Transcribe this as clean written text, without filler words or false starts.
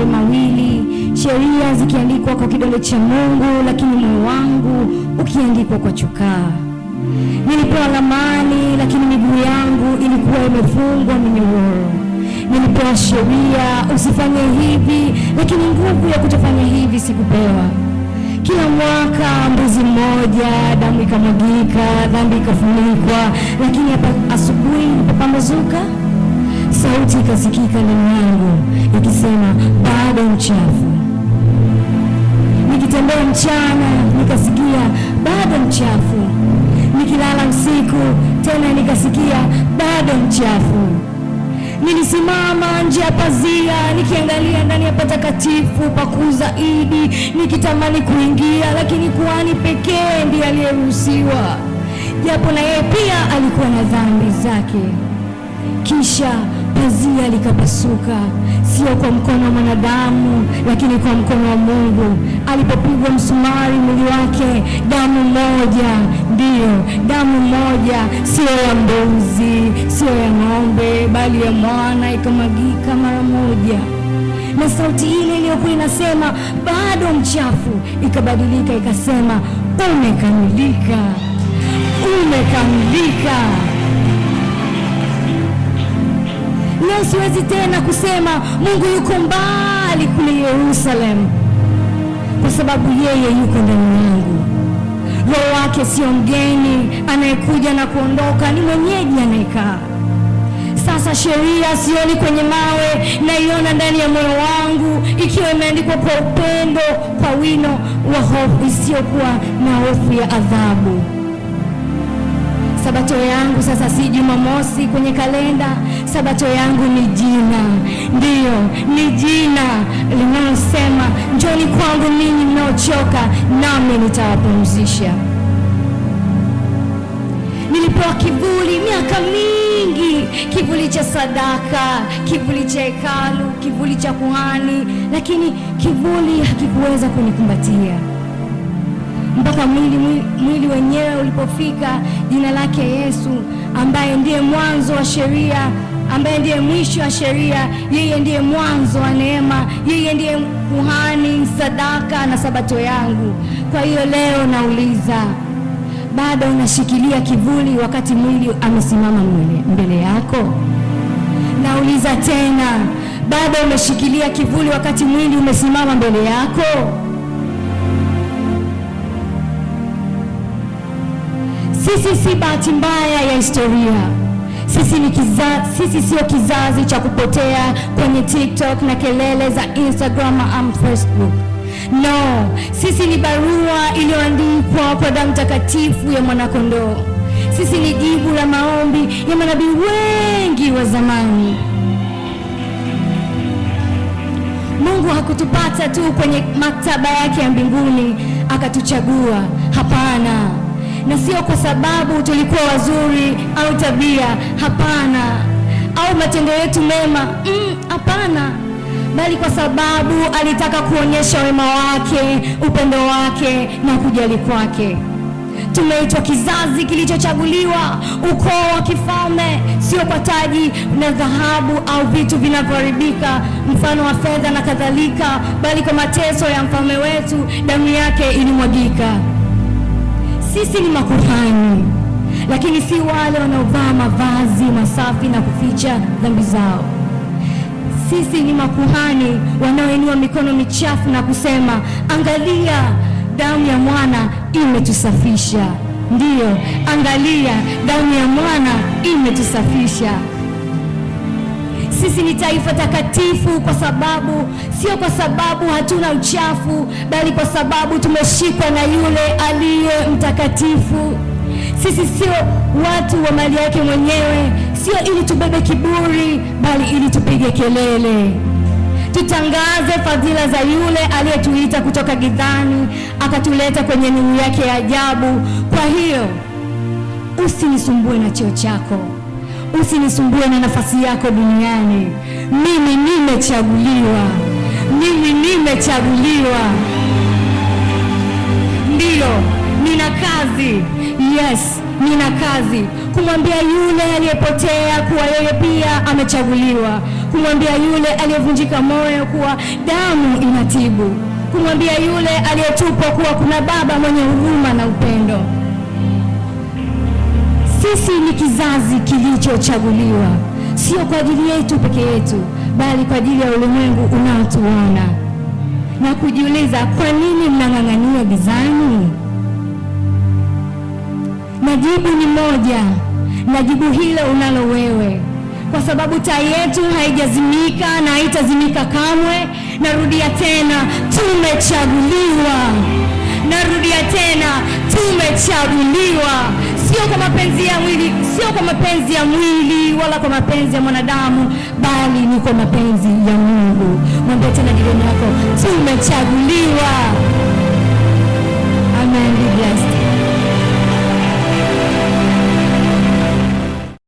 mawe mawili, sheria zikiandikwa kwa kidole cha Mungu, lakini moyo wangu ukiandikwa kwa chokaa. Nilipewa lamani, lakini miguu yangu ilikuwa imefungwa minyororo. Nilipewa sheria, usifanye hivi, lakini nguvu ya kutofanya hivi sikupewa. Kila mwaka mbuzi mmoja, damu ikamwagika, dhambi ikafunikwa, lakini asubuhi ilipopambazuka, sauti ikasikika ndani yangu ikisema, bado mchafu. Nikitembea mchana nikasikia, bado mchafu. Nikilala usiku tena nikasikia, bado mchafu. Nilisimama nje ya pazia nikiangalia ndani ya patakatifu pa kuuza Idi, nikitamani kuingia, lakini kuhani pekee ndiye aliyeruhusiwa, japo na yeye pia alikuwa na dhambi zake. Kisha pazia likapasuka, sio kwa mkono wa mwanadamu, lakini kwa mkono wa Mungu. Alipopigwa msumari mwili wake, damu moja, ndiyo damu moja, sio ya mbuzi, sio ya ng'ombe, bali ya mwana, ikamwagika mara moja. Na sauti ile iliyokuwa inasema bado mchafu ikabadilika ikasema, umekamilika, umekamilika. Leo siwezi tena kusema Mungu yuko mbali kule Yerusalemu, kwa sababu yeye yuko ndani yangu. Roho wake sio mgeni anayekuja na kuondoka, ni mwenyeji anayekaa. Sasa sheria sioni kwenye mawe, naiona ndani ya moyo wangu, ikiwa imeandikwa kwa upendo, kwa wino wa hofu isiyokuwa na hofu ya adhabu. Sabato yangu sasa si Jumamosi kwenye kalenda. Sabato yangu ni jina, ndiyo, ni jina linalosema, njoni kwangu ninyi mnaochoka, nami nitawapumzisha. Nilipewa kivuli miaka mingi, kivuli cha sadaka, kivuli cha hekalu, kivuli cha kuhani, lakini kivuli hakikuweza kunikumbatia mpaka mwili wenyewe ulipofika, jina lake Yesu, ambaye ndiye mwanzo wa sheria, ambaye ndiye mwisho wa sheria. Yeye ndiye mwanzo wa neema, yeye ndiye kuhani, sadaka na sabato yangu. Kwa hiyo leo nauliza, bado unashikilia kivuli wakati mwili amesimama mbele yako? Nauliza tena, bado umeshikilia kivuli wakati mwili umesimama mbele yako? Sisi si bahati mbaya ya historia. Sisi sio kizazi cha kupotea kwenye TikTok na kelele za Instagram au Facebook. No, sisi ni barua iliyoandikwa kwa damu takatifu ya mwanakondoo. Sisi ni jibu la maombi ya manabii wengi wa zamani. Mungu hakutupata tu kwenye maktaba yake ya mbinguni akatuchagua. Hapana. Na sio kwa sababu tulikuwa wazuri au tabia, hapana, au matendo yetu mema, hapana, bali kwa sababu alitaka kuonyesha wema wake, upendo wake na kujali kwake. Tumeitwa kizazi kilichochaguliwa, ukoo wa kifalme, sio kwa taji na dhahabu au vitu vinavyoharibika, mfano wa fedha na kadhalika, bali kwa mateso ya mfalme wetu, damu yake ilimwagika. Sisi ni makuhani, lakini si wale wanaovaa mavazi masafi na kuficha dhambi zao. Sisi ni makuhani wanaoinua mikono michafu na kusema, angalia, damu ya mwana imetusafisha. Ndiyo, angalia, damu ya mwana imetusafisha. Sisi ni taifa takatifu sio kwa sababu hatuna uchafu, bali kwa sababu tumeshikwa na yule aliye mtakatifu. Sisi sio watu wa mali yake mwenyewe, sio ili tubebe kiburi, bali ili tupige kelele. Tutangaze fadhila za yule aliyetuita kutoka gizani akatuleta kwenye nuru yake ya ajabu. Kwa hiyo usinisumbue na cheo chako, usinisumbue na nafasi yako duniani. Mimi nimechaguliwa, mimi nimechaguliwa. Ndiyo, nina kazi. Yes, nina kazi kumwambia yule aliyepotea kuwa yeye pia amechaguliwa, kumwambia yule aliyevunjika moyo kuwa damu inatibu, kumwambia yule aliyetupwa kuwa kuna Baba mwenye huruma na upendo. Sisi ni kizazi kilichochaguliwa, sio kwa ajili yetu peke yetu, bali kwa ajili ya ulimwengu unaotuona. Na kujiuliza, kwa nini mnang'ang'ania gizani? Na jibu ni moja, na jibu hilo unalo wewe, kwa sababu taa yetu haijazimika na haitazimika kamwe. Narudia tena, tumechaguliwa. Narudia tena, tumechaguliwa, sio kwa mapenzi ya mwili, sio kwa mapenzi ya mwili wala kwa mapenzi ya mwanadamu, bali ni kwa mapenzi ya Mungu. Mwambie tena jirani yako, tumechaguliwa. Amen. Be blessed.